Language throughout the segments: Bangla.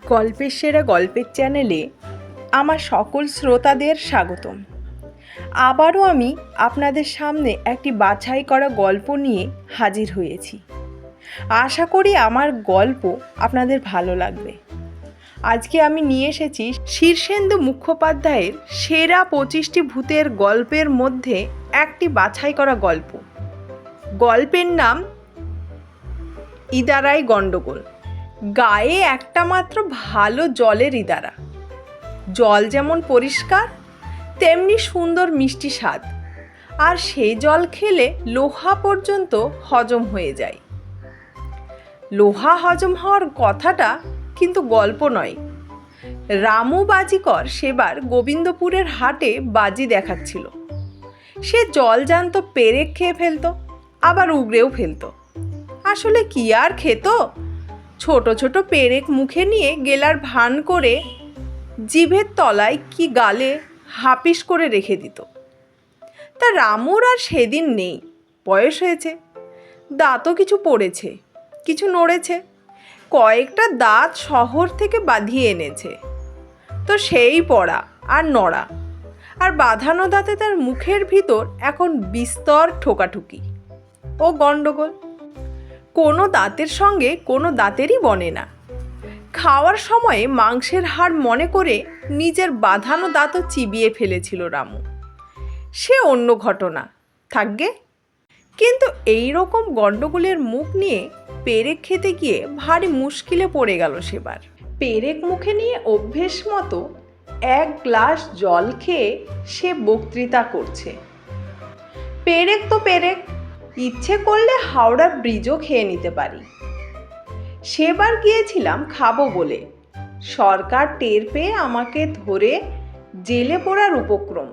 গল্পের সেরা গল্পের চ্যানেলে আমার সকল শ্রোতাদের স্বাগতম। আবারও আমি আপনাদের সামনে একটি বাছাই করা গল্প নিয়ে হাজির হয়েছি। আশা করি আমার গল্প আপনাদের ভালো লাগবে। আজকে আমি নিয়ে এসেছি শীর্ষেন্দু মুখোপাধ্যায়ের সেরা 25টি ভূতের গল্পের মধ্যে একটি বাছাই করা গল্প। গল্পের নাম ইদারায় গণ্ডগোল। গায়ে একটা মাত্র ভালো জলের ইদারা। জল যেমন পরিষ্কার তেমনি সুন্দর মিষ্টি স্বাদ, আর সেই জল খেলে লোহা পর্যন্ত হজম হয়ে যায়। লোহা হজম হওয়ার কথাটা কিন্তু গল্প নয়। রামু বাজিকর সেবার গোবিন্দপুরের হাটে বাজি দেখাচ্ছিল। সে জলজান্ত পেরেক খেয়ে ফেলতো, আবার উগড়েও ফেলতো। আসলে কি আর খেত? ছোট ছোট পেরেক মুখে নিয়ে গেলার ভান করে জিভের তলায় কি গালে হাপিস করে রেখে দিত। তা রামুর আর সেদিন নেই। বয়স হয়েছে, দাঁতও কিছু পড়েছে, কিছু নড়েছে। কয়েকটা দাঁত শহর থেকে বাঁধিয়ে এনেছে, তো সেই পড়া আর নড়া, আর বাঁধানো দাঁতে তার মুখের ভিতর এখন বিস্তর ঠোকাঠুকি ও গণ্ডগোল। কোনো দাঁতের সঙ্গে কোনো দাঁতেরই বনে না। খাওয়ার সময়ে মাংসের হাড় মনে করে নিজের বাঁধানো দাঁতও চিবিয়ে ফেলেছিল রামু। সে অন্য ঘটনা থাকবে। কিন্তু এই রকম গণ্ডগোলের মুখ নিয়ে পেরেক খেতে গিয়ে ভারী মুশকিলে পড়ে গেল সেবার। পেরেক মুখে নিয়ে অভ্যেস মতো এক গ্লাস জল খেয়ে সে বক্তৃতা করছে। পেরেক তো পেরেক, ইচ্ছে করলে হাওড়া ব্রিজও খেয়ে নিতে পারি। সেবার গিয়েছিলাম খাবো বলে, সরকার টের পেয়ে আমাকে ধরে জেলে পোড়ার উপক্রম,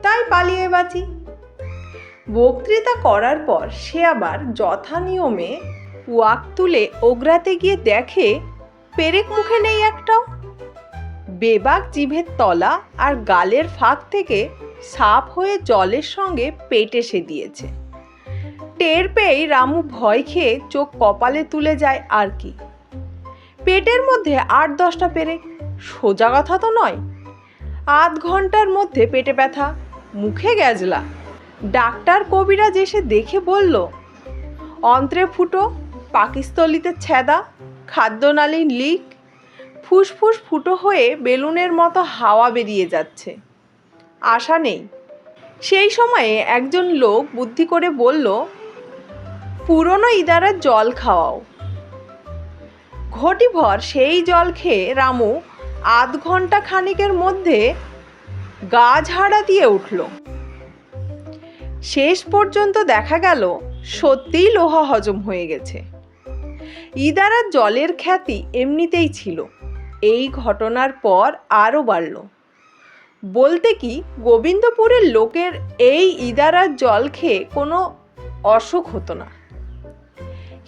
তাই পালিয়ে বাঁচি। বক্তৃতা করার পর সে আবার যথা নিয়মে ওয়াক তুলে ওগরাতে গিয়ে দেখে পেরেক মুখে নেই একটাও। বেবাক জিভের তলা আর গালের ফাঁক থেকে সাপ হয়ে জলের সঙ্গে পেট এসে দিয়েছে। টের পেয়েই রামু ভয় খেয়ে চোখ কপালে তুলে যায়। আর কি, পেটের মধ্যে 8-10টা পেরেক, সোজা কথা তো নয়। আধ ঘন্টার মধ্যে পেটে ব্যথা, মুখে গ্যাজলা। ডাক্তার কবিরাজ এসে দেখে বলল, অন্ত্রে ফুটো, পাকিস্তলিতে ছেদা, খাদ্যনালী লিক, ফুসফুস ফুটো হয়ে বেলুনের মতো হাওয়া বেরিয়ে যাচ্ছে, আশা নেই। সেই সময়ে একজন লোক বুদ্ধি করে বলল, পুরনো ইদারার জল খাওয়াও। ঘটিভর সেই জল খেয়ে রামু আধ ঘন্টা খানিকের মধ্যে গা ঝাড়া দিয়ে উঠল। শেষ পর্যন্ত দেখা গেল সত্যিই লোহা হজম হয়ে গেছে। ইদারার জলের খ্যাতি এমনিতেই ছিল, এই ঘটনার পর আরও বাড়ল। বলতে কি, গোবিন্দপুরের লোকের এই ইদারার জল খেয়ে কোনো অসুখ হতো না।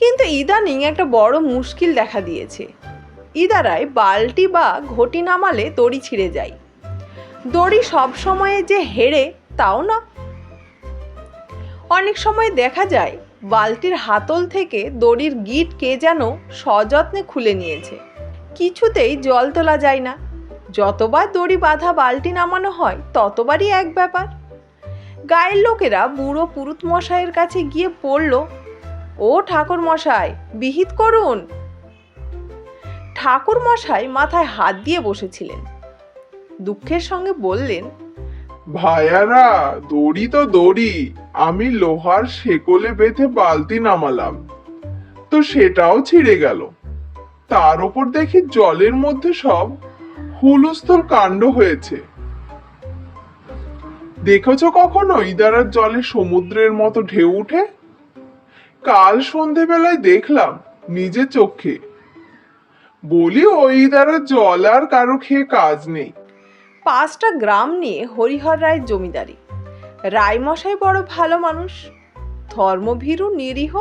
কিন্তু ইদানিং একটা বড় মুশকিল দেখা দিয়েছে। ইদারায় বালতি বা ঘটি নামালে দড়ি ছিঁড়ে যায়। দড়ি সব সময়ে যে হেরে তাও না। অনেক সময় দেখা যায় বালতির হাতল থেকে দড়ির গিঁট কে যেন সযত্নে খুলে নিয়েছে। কিছুতেই জল তোলা যায় না। যতবার দড়ি বাঁধা বালতি নামানো হয় ততবারই এক ব্যাপার। গায়ের লোকেরা বুড়ো পুরুত মশাইয়ের কাছে গিয়ে পড়ল, ও ঠাকুর মশাই, বিহিত করুন। ঠাকুর মশাই মাথায় হাত দিয়ে বসেছিলেন। দুঃখের সঙ্গে বললেন, ভাইয়ারা, দড়ি তো দড়ি, আমি লোহার শেকলে বেঁধে বালতি নামালাম, তো সেটাও ছিঁড়ে গেল। তার উপর দেখি জলের মধ্যে সব হুলস্থুল কাণ্ড হয়েছে। দেখেছো কখনো ইদারার জলে সমুদ্রের মতো ঢেউ উঠে? কাল সন্ধেবেলায় দেখলাম নিজে চোখে। বলি, ওই ইদারার জল আর কারো খেয়ে কাজ নেই। 5টা গ্রাম নিয়ে হরিহর রায়ের জমিদারি। রায়মশাই বড় ভালো মানুষ, ধর্মভীরু, নিরীহ,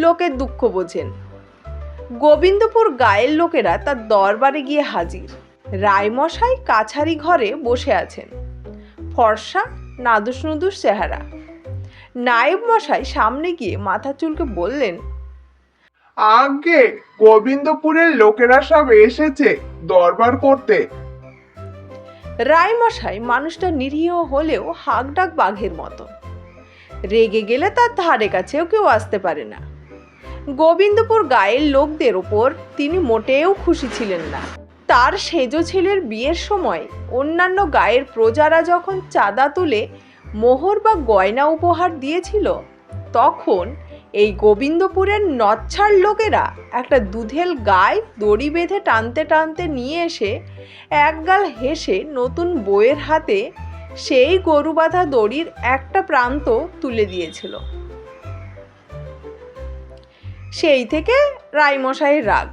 লোকের দুঃখ বোঝেন। গোবিন্দপুর গায়ের লোকেরা তার দরবারে গিয়ে হাজির। রায়মশাই কাছারি ঘরে বসে আছেন, ফর্সা নাদুস নুদুস চেহারা। নায়েব মশাই সামনে গিয়ে মাথা চুলকে বললেন, আগে গোবিন্দপুরের লোকেরা সব এসেছে দরবার করতে। রায়মশাই মানুষটা নিরীহ হলেও হাঁকডাক বাঘের মতো। রেগে গেলে তার ধারে কাছেও কেউ আসতে পারে না। গোবিন্দপুর গায়ের লোকদের ওপর তিনি মোটেও খুশি ছিলেন না। তার সেজো ছেলের বিয়ের সময় অন্যান্য গায়ের প্রজারা যখন চাঁদা তুলে মোহর বা গয়না উপহার দিয়েছিল, তখন এই গোবিন্দপুরের নচ্ছার লোকেরা একটা দুধেল গায়ে দড়ি বেঁধে টানতে টানতে নিয়ে এসে একগাল হেসে নতুন বউয়ের হাতে সেই গরু বাঁধা দড়ির একটা প্রান্ত তুলে দিয়েছিল। সেই থেকে রায়মশাইয়ের রাগ।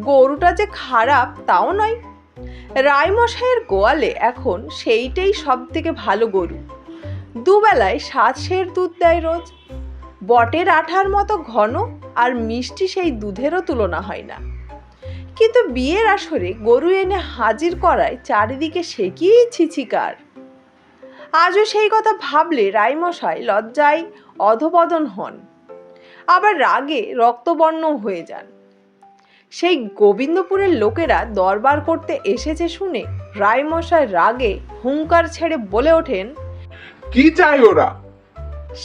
গরুটা যে খারাপ তাও নয়, রায়মশাইয়ের গোয়ালে এখন সেইটাই সব থেকে ভালো গরু। দুবেলায় 7 সের দুধ দেয় রোজ। বটের আঠার মতো ঘন আর মিষ্টি সেই দুধেরও তুলনা হয় না। কিন্তু বিয়ের আসরে গরু এনে হাজির করায় চারিদিকে সে কি ছিছিকার। আজও সেই কথা ভাবলে রায়মশাই লজ্জায় অধপতন হন, আবার রাগে রক্তবর্ণ হয়ে যান। সেই গোবিন্দপুরের লোকেরা দরবার করতে এসেছে শুনে রায়মশাই রাগে হুঙ্কার ছেড়ে বলে ওঠেন, কি চাই ওরা?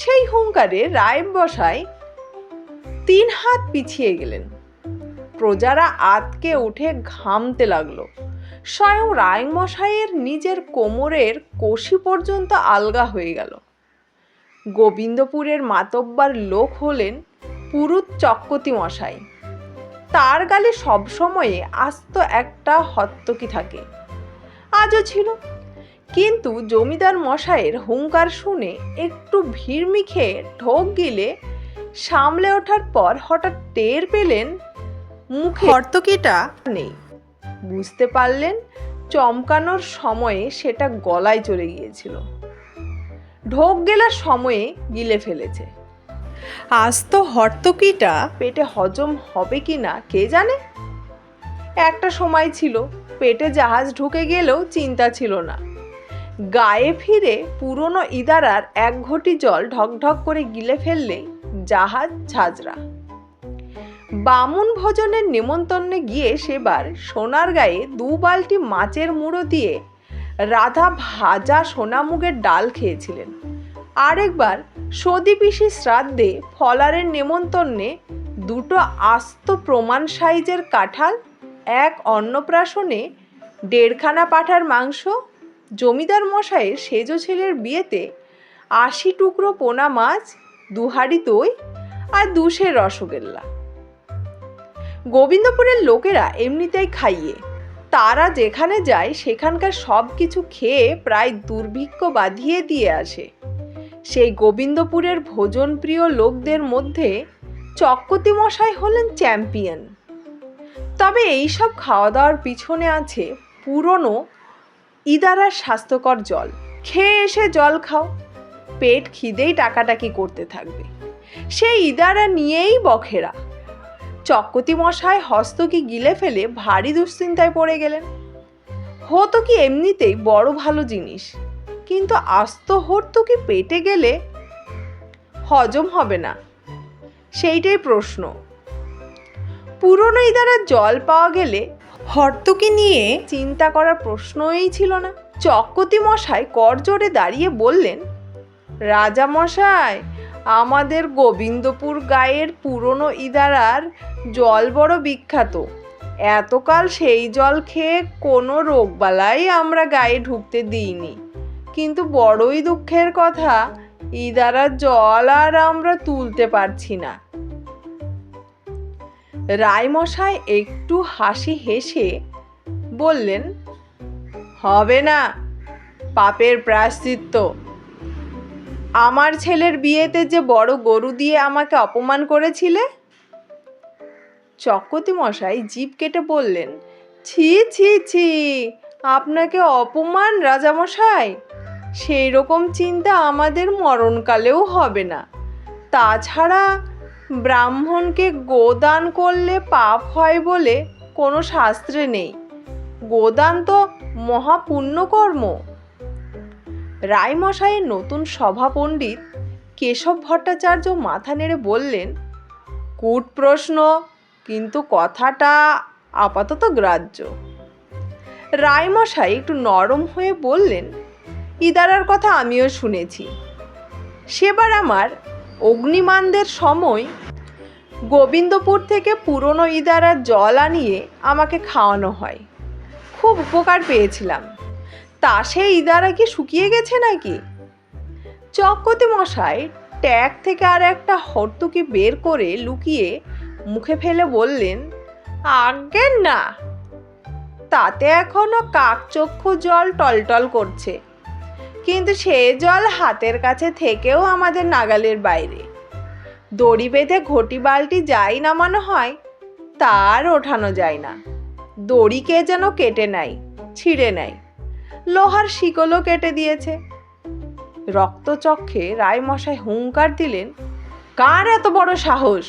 সেই হুঙ্কারে রায়মশাই 3 হাত পিছিয়ে গেলেন। প্রজারা আতকে উঠে ঘামতে লাগলো। স্বয়ং রায়মশাইয়ের নিজের কোমরের কষি পর্যন্ত আলগা হয়ে গেল। গোবিন্দপুরের মাতব্বার লোক হলেন পুরুত চক্রবর্তী মশাই। তার গালে সবসময়ে আস্ত একটা হত্তকি থাকে, আজও ছিল। কিন্তু জমিদার মশাইয়ের হুঙ্কার শুনে একটু ভিড়মি খেয়ে ঢোক গিলে সামলে ওঠার পর হঠাৎ টের পেলেন মুখে হর্তকিটা নেই। বুঝতে পারলেন চমকানোর সময়ে সেটা গলায় চলে গিয়েছিল। ঢোক গেলার সময়ে গিলে ফেলেছে। আস্ত হর্তকিটা পেটে হজম হবে কি না কে জানে। একটা সময় ছিল পেটে জাহাজ ঢুকে গেলেও চিন্তা ছিল না। গায়ে ফিরে পুরনো ইদারার 1 ঘটি জল ঢকঢক করে গিলে ফেললেই জাহাজ ঝাঁঝরা। বামুন ভোজনের নেমন্তন্নে গিয়ে সেবার সোনার গায়ে 2 বালতি মাছের মুড়ো দিয়ে রাধা ভাজা সোনামুগের ডাল খেয়েছিলেন। আরেকবার সদী পিসি শ্রাদ্ধে ফলারের নেমন্তন্নে 2টো আস্ত প্রমাণ সাইজের কাঁঠাল, 1 অন্নপ্রাশনে 1.5 খানা পাঁঠার মাংস, জমিদার মশাইয়ের সেজো ছেলের বিয়েতে 80 টুকরো পোনা মাছ, 2 হাঁড়ি দই আর 2 সের রসগোল্লা। গোবিন্দপুরের লোকেরা এমনিতেই খাইয়ে। তারা যেখানে যায় সেখানকার সব কিছু খেয়ে প্রায় দুর্ভিক্ষ বাঁধিয়ে দিয়ে আসে। সেই গোবিন্দপুরের ভোজনপ্রিয় লোকদের মধ্যে চক্রবর্তী মশাই হলেন চ্যাম্পিয়ন। তবে এই সব খাওয়া দাওয়ার পিছনে আছে পুরনো ইদারার স্বাস্থ্যকর জল। খেয়ে এসে জল খাও, পেট খিদেই টাকাটাকি করতে থাকবে। সেই ইদারা নিয়েই বখেরা। চক্রবর্তী মশাই হস্তকি গিলে ফেলে ভারী দুশ্চিন্তায় পড়ে গেলেন। হতো কি এমনিতেই বড় ভালো জিনিস, কিন্তু আস্ত হর্তকি পেটে গেলে হজম হবে না, সেইটাই প্রশ্ন। পুরনো ইদারার জল পাওয়া গেলে হর্তকি নিয়ে চিন্তা করার প্রশ্নই ছিল না। চক্রবর্তী মশাই করজোড়ে দাঁড়িয়ে বললেন, রাজা মশাই, আমাদের গোবিন্দপুর গায়ের পুরনো ইদারার জল বড় বিখ্যাত। এতকাল সেই জল খেয়ে কোনো রোগবালাই আমরা গায়ে ঢুকতে দিইনি, কিন্তু বড়ই দুঃখের কথা, ইদারার জল আর আমরা তুলতে পারছি না। রায়মশাই একটু হাসি হেসে বললেন, হবে না, পাপের প্রায়শ্চিত্ত। আমার ছেলের বিয়েতে যে বড় গরু দিয়ে আমাকে অপমান করেছিলে। চক্রবর্তী মশাই জিভ কেটে বললেন, ছি ছি ছি, আপনাকে অপমান রাজামশাই? সেই রকম চিন্তা আমাদের মরণকালেও হবে না। তাছাড়া ব্রাহ্মণকে গোদান করলে পাপ হয় বলে কোনো শাস্ত্রে নেই। গোদান তো মহাপুণ্যকর্ম। রায়মশাইয়ের নতুন সভাপণ্ডিত কেশব ভট্টাচার্য মাথা নেড়ে বললেন, কূট প্রশ্ন, কিন্তু কথাটা আপাতত গ্রাহ্য। রায়মশাই একটু নরম হয়ে বললেন, ইদারার কথা আমিও শুনেছি। সেবার আমার অগ্নিমানদের সময় গোবিন্দপুর থেকে পুরনো ইদারার জল আনিয়ে আমাকে খাওয়ানো হয়, খুব উপকার পেয়েছিলাম। তা সেই ইদারা কি শুকিয়ে গেছে নাকি? চক্রবর্তী মশাই ট্যাগ থেকে আর একটা হর্তুকি বের করে লুকিয়ে মুখে ফেলে বললেন, আজ্ঞে না, তাতে এখনো কাকচক্ষু জল টলটল করছে, কিন্তু সে জল হাতের কাছে থেকেও আমাদের নাগালের বাইরে। দড়ি বেঁধে ঘটি বালতি যাই নামানো হয় তার ওঠানো যায় না। দড়িকে যেন কেটে নেয়, ছিঁড়ে নেয়, লোহার শিকলও কেটে দিয়েছে। রক্তচক্ষে রায়মশাই হুঙ্কার দিলেন, কার এত বড় সাহস?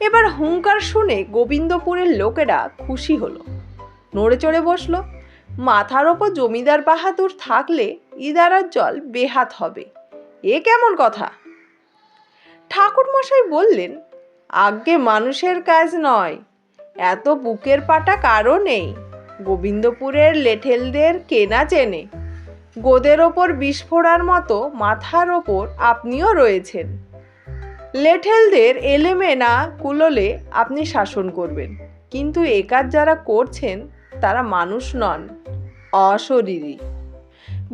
এবার হুঙ্কার শুনে গোবিন্দপুরের লোকেরা খুশি হলো, নড়ে চড়ে বসলো। মাথার ওপর জমিদার বাহাদুর থাকলে ইদারার জল বেহাত হবে, এ কেমন কথা? ঠাকুর মশাই বললেন, আজ্ঞে মানুষের কাজ নয়, এত বুকের পাটা কারও নেই। গোবিন্দপুরের লেঠেলদের কেনা চেনে, গোদের ওপর বিস্ফোরার মতো মাথার ওপর আপনিও রয়েছেন। লেঠেলদের এলেমে না কুলোলে আপনি শাসন করবেন, কিন্তু এ কাজ যারা করছেন তারা মানুষ নন, অশরীরী।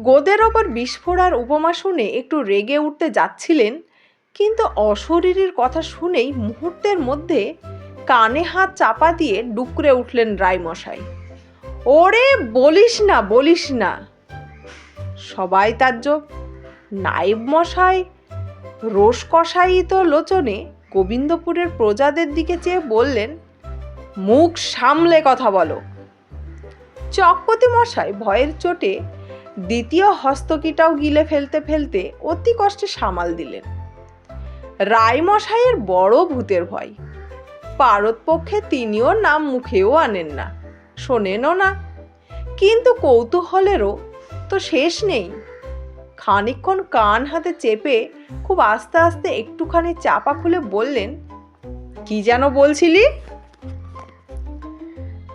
গোদের ওপর বিস্ফোরার উপমা শুনে একটু রেগে উঠতে যাচ্ছিলেন, কিন্তু অশরীরীর কথা শুনেই মুহূর্তের মধ্যে কানে হাত চাপা দিয়ে ডুকরে উঠলেন রায়মশাই। ওরে বলিস না, বলিস না। সবাই তাজ্জব। নায়েব মশাই রোষ কষায়িত লোচনে গোবিন্দপুরের প্রজাদের দিকে চেয়ে বললেন, মুখ সামলে কথা বলো। চক্রবর্তী মশাই ভয়ের চোটে দ্বিতীয় হস্তকিটাও গিলে ফেলতে ফেলতে অতি কষ্টে সামাল দিলেন। রায়মশাইয়ের বড় ভূতের ভয়, পারতপক্ষে তিনিও নাম মুখেও আনেন না, শোনেনও না, কিন্তু কৌতূহলেরও তো শেষ নেই। খানিকক্ষণ কান হাতে চেপে খুব আস্তে আস্তে একটুখানি চাপা খুলে বললেন, কি যেন বলছিলি?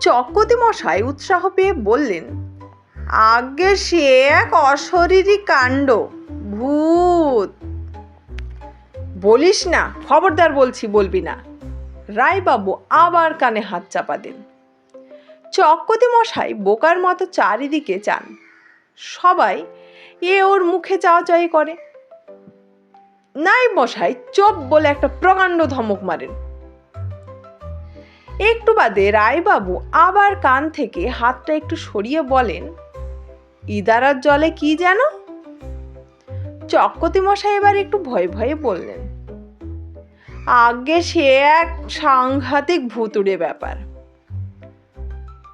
চক্রবর্তী মশাই উৎসাহ পেয়ে বললেন, আজ্ঞে সে এক অশরীরী কাণ্ড, ভূত। বলিস না, খবরদার বলছি, বলবি না। রায়বাবু আবার কানে হাত চাপা দেন। চক্রবর্তী মশাই বোকার মতো চারিদিকে চান, সবাই এ ওর মুখে চাওয়াচাই করে। নায়েব মশাই চোপ বলে একটা প্রকাণ্ড ধমক মারেন। একটু বাদে রায়বাবু আবার কান থেকে হাতটা একটু সরিয়ে বলেন, ইদারার জলে কি যেন? চক্রবর্তী মশাই এবার একটু ভয়ে ভয়ে বললেন, আজ্ঞে সে এক সাংঘাতিক ভুতুড়ে ব্যাপার।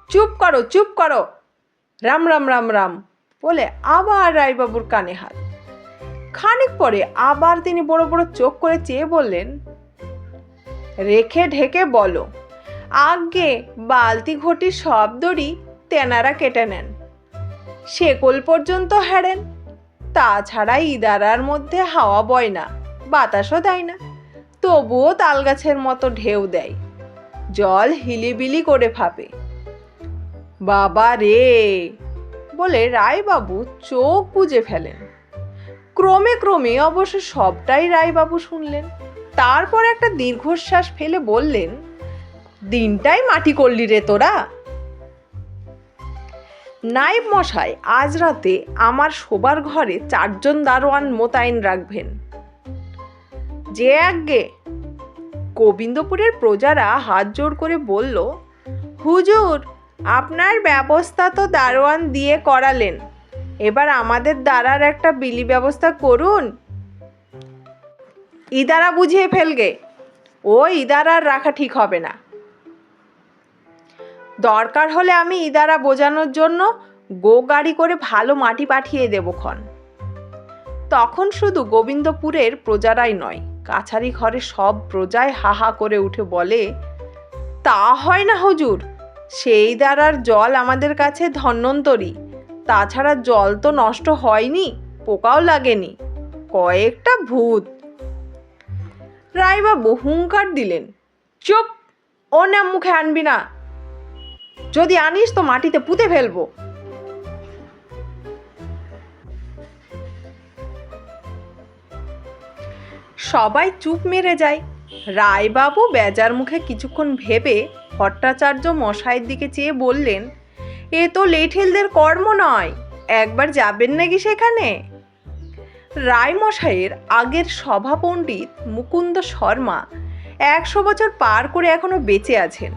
চুপ করো, চুপ করো, রাম রাম রাম রাম বলে আবার রায়বাবুর কানে হাত। খানিক পরে আবার তিনি বড় বড় চোখ করে চেয়ে বললেন, রেখে ঢেকে বলো, আজ্ঞে বালতি ঘটি সব দড়ি তেনারা কেটে নেন, শেকল পর্যন্ত হেরেন। তাছাড়া ইদারার মধ্যে হাওয়া বয় না, বাতাসও দেয় না, তবুও তালগাছের মতো ঢেউ দেয়, জল হিলিবিলি করে ভাবে। বাবা রে বলে রায়বাবু চোখ বুজে ফেলেন। ক্রমে ক্রমে অবশ্য সবটাই রায়বাবু শুনলেন। তারপর একটা দীর্ঘশ্বাস ফেলে বললেন, দিনটাই মাটি করলি রে তোরা। নায়েব মশাই আজ রাতে আমার শোবার ঘরে 4 জন দারোয়ান মোতায়েন রাখবেন। যে আজ্ঞে। গোবিন্দপুরের প্রজারা হাত জোড় করে বলল, হুজুর আপনার ব্যবস্থা তো দারোয়ান দিয়ে করালেন, এবার আমাদের দ্বারার একটা বিলি ব্যবস্থা করুন। ইদারা বুঝিয়ে ফেলগে, ও ইদারার রাখা ঠিক হবে না। দরকার হলে আমি ইদারা বোঝানোর জন্য গো গাড়ি করে ভালো মাটি পাঠিয়ে দেব ক্ষণ। তখন শুধু গোবিন্দপুরের প্রজারাই নয়, কাছারি ঘরে সব প্রজায় হাহা করে উঠে বলে, তা হয় না হুজুর, সেই দ্বারার জল আমাদের কাছে ধন্বন্তরী, তাছাড়া জল তো নষ্ট হয়নি, পোকাও লাগেনি, কয়েকটা ভূত। রায়বাবু হুঙ্কার দিলেন, চুপ, ওর নাম মুখে আনবি না, যদি আনিস তো মাটিতে পুঁতে ফেলবো। সবাই চুপ মেরে যায়। রায়বাবু বেজার মুখে কিছুক্ষণ ভেবে ভট্টাচার্য মশাইয়ের দিকে চেয়ে বললেন, এ তো লেঠেলদের কর্ম নয়, একবার যাবেন নাকি সেখানে? রায়মশাইয়ের আগের সভাপণ্ডিত মুকুন্দ শর্মা 100 বছর পার করে এখনো বেঁচে আছেন,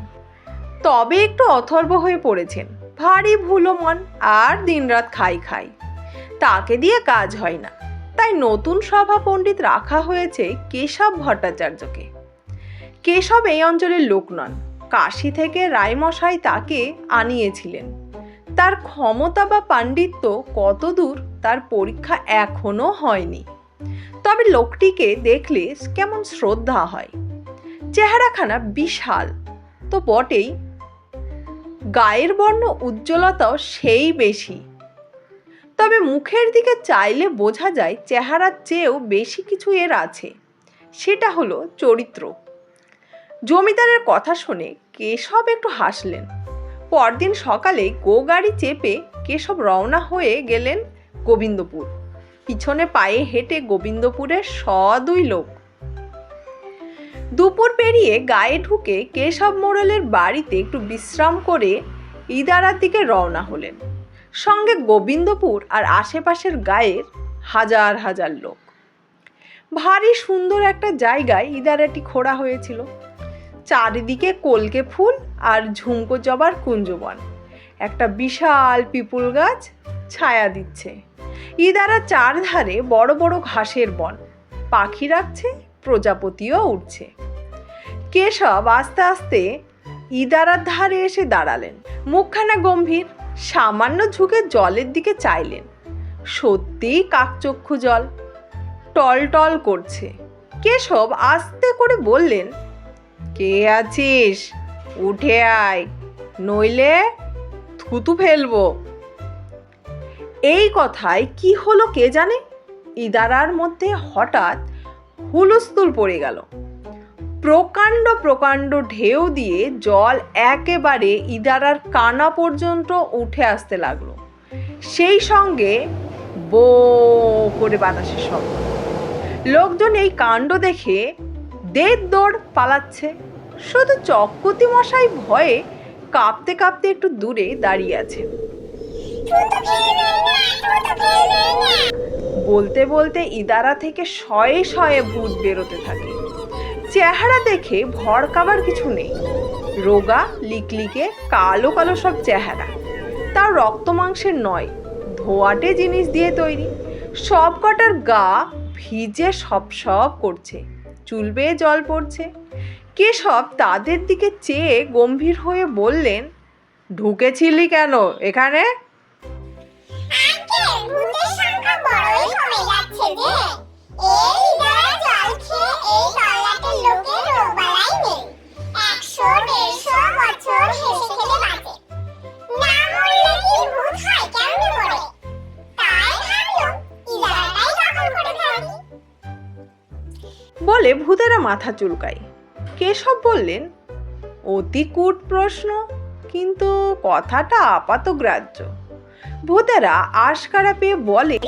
তবে একটু অথর্ব হয়ে পড়েছেন, ভারী ভুলো মন, আর দিনরাত খাই। তাকে দিয়ে কাজ হয় না, তাই নতুন সভাপণ্ডিত রাখা হয়েছে কেশব ভট্টাচার্যকে। কেশব এই অঞ্চলের লোক নন, কাশী থেকে রায়মশাই তাকে আনিয়েছিলেন। তার ক্ষমতা বা পাণ্ডিত্য কতদূর তার পরীক্ষা এখনো হয়নি, তবে লোকটিকে দেখলে কেমন শ্রদ্ধা হয়। চেহারাখানা বিশাল তো বটেই, গায়ের বর্ণ উজ্জ্বলতাও সেই বেশি, তবে মুখের দিকে চাইলে বোঝা যায় চেহারার চেয়েও বেশি কিছু এর আছে, সেটা হলো চরিত্র। জমিদারের কথা শুনে কেশব একটু হাসলেন। পরদিন সকালে গাড়ি চেপে কেশব রওনা হয়ে গেলেন গোবিন্দপুর। পিছনে পায়ে হেঁটে গোবিন্দপুরের 102 লোক। দুপুর পেরিয়ে গায়ে ঢুকে কেশব মোড়লের বাড়িতে একটু বিশ্রাম করে ইদারার দিকে রওনা হলেন, সঙ্গে গোবিন্দপুর আর আশেপাশের গায়ের হাজার হাজার লোক। ভারী সুন্দর একটা জায়গায় ইদারাটি খোঁড়া হয়েছিল, চারিদিকে কলকে ফুল আর ঝুমকো জবার কুঞ্জবন, একটা বিশাল পিপুল গাছ ছায়া দিচ্ছে। ইদারার চারধারে বড় বড় ঘাসের বন, পাখি রাখছে, প্রজাপতিও উঠছে। কেশব আস্তে আস্তে ইদারার ধারে এসে দাঁড়ালেন, মুখখানা গম্ভীর, সামান্য ঝুঁকে জলের দিকে চাইলেন। সত্যিই কাকচক্ষু জল, টলটল করছে। কেশব আস্তে করে বললেন, কে আছিস? উঠে আয়, নইলে থুতু ফেলবো। এই কথায় কি হলো কে জানে, ইদারার মধ্যে হঠাৎ হুলস্থুল পড়ে গেল। প্রকাণ্ড প্রকাণ্ড ঢেউ দিয়ে জল একেবারে ইদারার কানা পর্যন্ত উঠে আসতে লাগলো, সেই সঙ্গে বো করে বাতাসের শব্দ। লোকজন এই কাণ্ড দেখে দৌড় পালাচ্ছে, শুধু চক্রবর্তী মশাই ভয়ে কাঁপতে কাঁপতে একটু দূরে দাঁড়িয়ে আছেন। বলতে বলতে ইদারা থেকে শয়ে শয়ে ভূত বেরোতে থাকে। চেহারা দেখে ভড়কাবার কিছু নেই, রোগা লিকলিকে কালো কালো সব চেহারা, তার রক্ত মাংসের নয়, ধোয়াটে জিনিস দিয়ে তৈরি। সব কটার গা ভিজে সপ করছে, চুল বেয়ে জল পড়ছে। কেশব তাদের দিকে চেয়ে গম্ভীর হয়ে বললেন, ঢুকেছিলি কেন এখানে? বলে ভূতেরা মাথা চুলকায়। কেশব বললেন, অতি কূট প্রশ্ন, কিন্তু কথাটা আপাতগ্রাহ্য। ভূতেরা আশকারা পেয়ে বলে,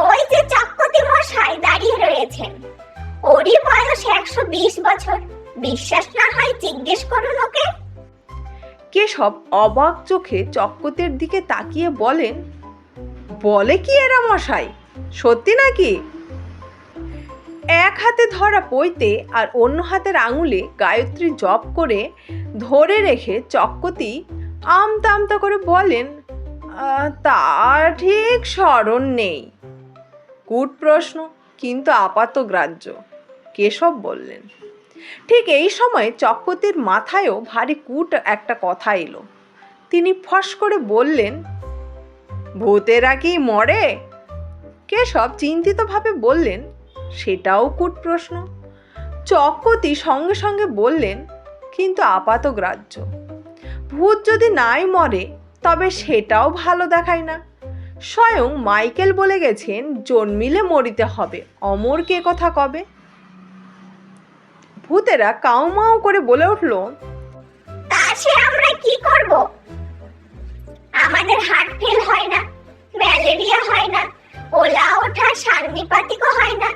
ওই যে চক্রবর্তী মশাই দাঁড়িয়ে রয়েছেন, ওরই বয়স 120 বছর, বিশ্বাস না হয় জিজ্ঞেস করুন ওকে। কেশব অবাক চোখে চক্রবর্তীর দিকে তাকিয়ে বলেন, বলে কি এরা মশাই, সত্যি নাকি? এক হাতে ধরা পইতে আর অন্য হাতের আঙুলে গায়ত্রী জপ করে ধরে রেখে চক্রবর্তী আমতা আমতা করে বলেন, তা ঠিক স্মরণ নেই। কূট প্রশ্ন, কিন্তু আপাতগ্রাহ্য, কেশব বললেন। ঠিক এই সময় চক্রবর্তীর মাথায়ও ভারী কূট একটা কথা এলো। তিনি ফস করে বললেন, ভূতেরা কি মরে? কেশব চিন্তিতভাবে বললেন, সেটাও কূট প্রশ্ন। চক্রবর্তী সঙ্গে সঙ্গে বললেন, কিন্তু আপাতগ্রাহ্য। ভূত যদি নাই মরে তবে সেটাও ভালো দেখায় না। স্বয়ং মাইকেল বলে গেছেন, জন্মিলে মরিতে হবে, অমর কে কথা কবে। ভূতেরা কাউমাউ করে বলে উঠল, তা সে আমরা কি করব? আমাদের হার্ট ফেল হয় না, ম্যালেরিয়া হয় না, ওলা ওঠা সান্নিপাতিকও হয় না,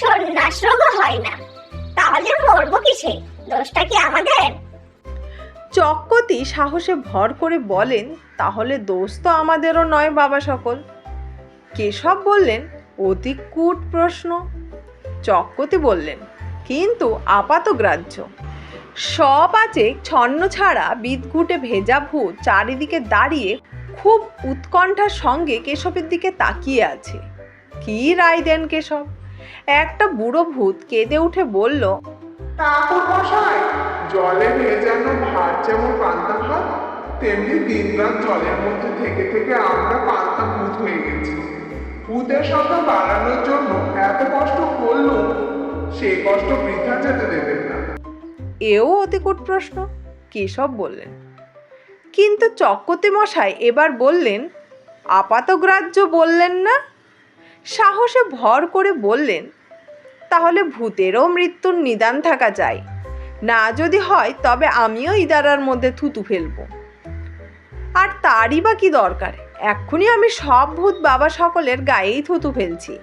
সন্ন্যাস রোগও হয় না, তাহলে মরবো কিসে? দোষটা কি আমাদের? চক্কতি সাহসে ভর করে বলেন, তাহলে দোষ তো আমাদেরও নয় বাবা সকল। কেশব বললেন, অতি কূট প্রশ্ন। চক্কতি বললেন, কিন্তু আপাতগ্রাহ্য। সব আছে ছন্ন ছাড়া বিদঘুটে ভেজা ভূত চারিদিকে দাঁড়িয়ে খুব উৎকণ্ঠার সঙ্গে কেশবের দিকে তাকিয়ে আছে। কি রায় দেন কেশব? একটা বুড়ো ভূত কেঁদে উঠে বলল, ঠাকুর মশাই, জলে ভেজানো ভাত যেমন পান্তা ভাত, তেমনি দিনরাত জলের মধ্যে থেকে থেকে আমরা পান্তা ভূত হয়ে গেছি। ভূতের সংখ্যা বাড়ানোর জন্য এত কষ্ট করলো, সেই কষ্ট বৃথা যেতে দেবেন না। এও অতিকূট প্রশ্ন, কেশব বললেন। কিন্তু চক্কতি মশাই এবার বললেন, আপাতগ্রাহ্য বললেন না? সাহসে ভর করে বললেন, তাহলে ভূতেরও মৃত্যুর নিদান থাকা চাই। না যদি হয় তবে আমিও ইদারার মধ্যে থুতু ফেলবো। আর তারই বা কি দরকার? এক্ষুনি আমি সব ভূত বাবা সকলের গায়েই থুতু ফেলছি।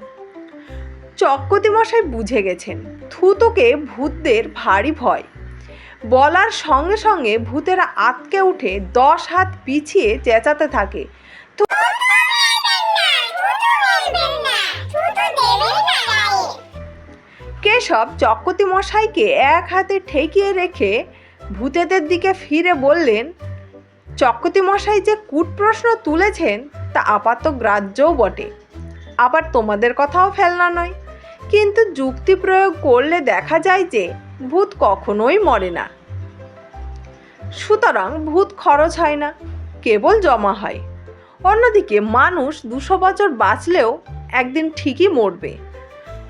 চক্কতি মশাই বুঝে গেছেন থুতুকে ভূতদের ভারী ভয়। বলার সঙ্গে সঙ্গে ভূতেরা আঁতকে উঠে 10 হাত পিছিয়ে চেঁচাতে থাকে, কেশব চক্কতি মশাইকে এক হাতে ঠেকিয়ে রেখে ভূতেদের দিকে ফিরে বললেন, চক্কতি মশাই যে কূট প্রশ্ন তুলেছেন তা আপাতগ্রাহ্যও বটে, আবার তোমাদের কথাও ফেলনা নয়। কিন্তু যুক্তি প্রয়োগ করলে দেখা যায় যে ভূত কখনোই মরে না। সুতরাং ভূত খরচ হয় না, কেবল জমা হয়। অন্যদিকে মানুষ 200 বছর বাঁচলেও একদিন ঠিকই মরবে।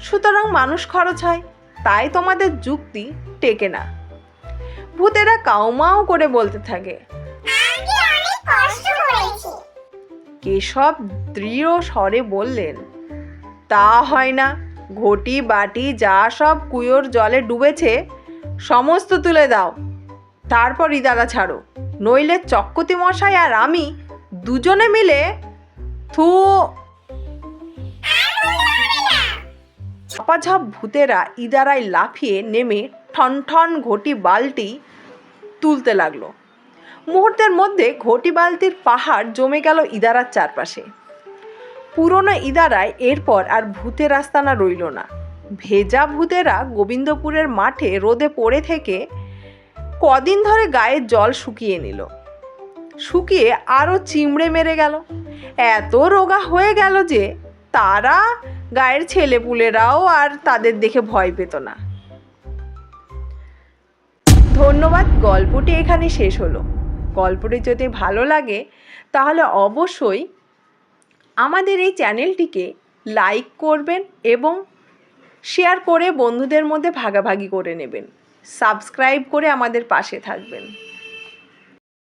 সুতরাং মানুষ খরচ হয়, তাই তোমাদের যুক্তি টেকে না। ভূতেরা কাউমাও করে বলতে থাকে। কেশব দৃঢ় স্বরে বললেন, তা হয় না। ঘটি বাটি যা সব কুয়োর জলে ডুবেছে সমস্ত তুলে দাও, তারপর ইদারা ছাড়ো, নইলে চক্কতি মশাই আর আমি দুজনে মিলে ঝাপাঝাপ ভূতেরা ইদারায় লাফিয়ে নেমে ঠন ঠন ঘটি বালতি তুলতে লাগলো। মুহূর্তের মধ্যে ঘটি বালতির পাহাড় জমে গেল ইদারার চারপাশে। পুরনো ইদারায় এরপর আর ভূতের আস্তানা রইল না। ভেজা ভূতেরা গোবিন্দপুরের মাঠে রোদে পড়ে থেকে কদিন ধরে গায়ের জল শুকিয়ে নিল। শুকিয়ে আরও চিমড়ে মেরে গেল। এত রোগা হয়ে গেল যে তারা গায়ের ছেলেপুলেরাও আর তাদের দেখে ভয় পেত না। ধন্যবাদ। গল্পটি এখানে শেষ হলো। গল্পটি যদি ভালো লাগে তাহলে অবশ্যই আমাদের এই চ্যানেলটিকে লাইক করবেন এবং শেয়ার করে বন্ধুদের মধ্যে ভাগাভাগি করে নেবেন। সাবস্ক্রাইব করে আমাদের পাশে থাকবেন।